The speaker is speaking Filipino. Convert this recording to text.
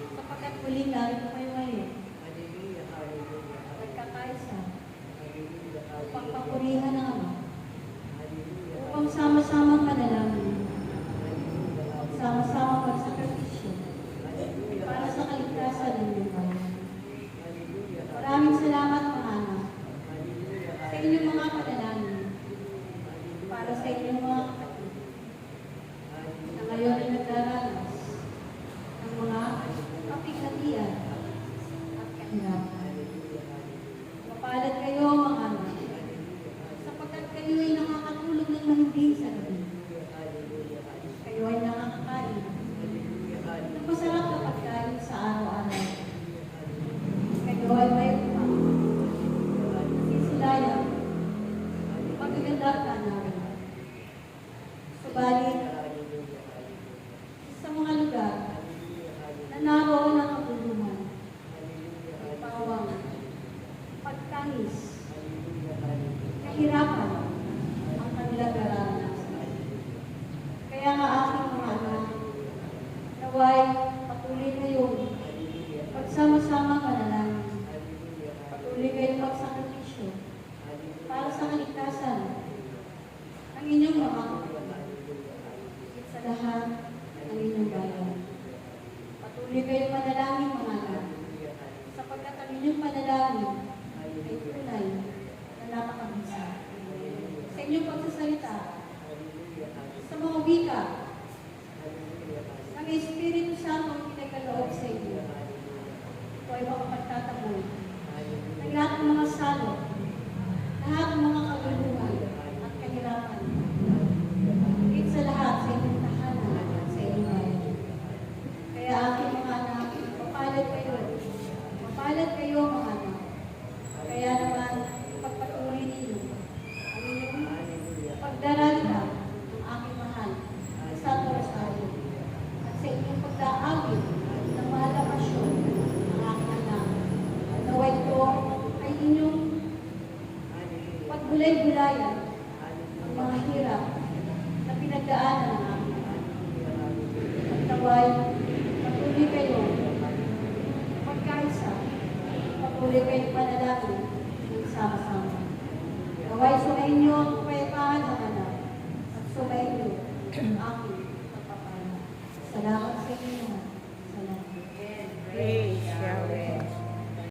sapagkat muli narito kayo ngayon, Hallelujah, hallelujah, nagkakaisa, hallelujah, upang hallelujah, papurihan ang Ama, hallelujah, upang sama-samang manalangin, hallelujah, upang sama-samang magsakripisyo, hallelujah, para sa kaligtasan ng inyong bayan. hallelujah, Maraming salamat, mga anak, hallelujah, sa inyong mga panalangin, para sa inyong mga kapatid, na ngayon ay nagraranas ng mga kapighatian at kahirapan. Mapalad kayo, mga anak, sapagkat kayo ay nakakatulog ng mahimbing sa gabi. Kayo ay nakakakain ng masarap na pagkain sa araw-araw. Kayo ay may upang nasisilayan pagaganda at tanawan. Subalit, sa mga lugar na naroon ang kabuluhan, pawang, pagtangis, kahirapan ang kanilang nararanasan. Kaya nga aking mga anak, naway patuloy kayong pagsama-sama manalangin. Patuloy kayong magsakripisyo para sa kaligtasan ng inyong mga kapatid, higit sa lahat ng inyong bayan. Patuloy kayong manalangin, mga anak, sapagkat ang inyong panalangin ay tunay na napakabisa. Sa inyong pagsasalita, sa mga wika ng Espiritu Santo ang pinagkaloob sa inyo, ito ay makapagtataboy ng lahat ng mga salot, lahat ng mga kaguluhan at kahirapan, higit sa lahat sa inyong tahanan at sa inyong bayan. Kaya aking mga anak, mapalad kayo mga anak. Kaya naman, pagpatuloy ninyo ang inyong pagdaralita ng aking mahal na Santo Rosario at sa inyong pagdaawit ng mahal na pasyon ng aking anak. Naway ito ay inyong pagbulay-bulayan ang mga hirap na pinagdaanan ng aking anak. At naway, patuloy kayo pagkaisa, patuloy kayong panalangin ng sama-sama. Naway sumainyo ang kapayapaan ng anak at sumainyo ang aking pagpapala. Salamat sa inyo. Salamat. Praise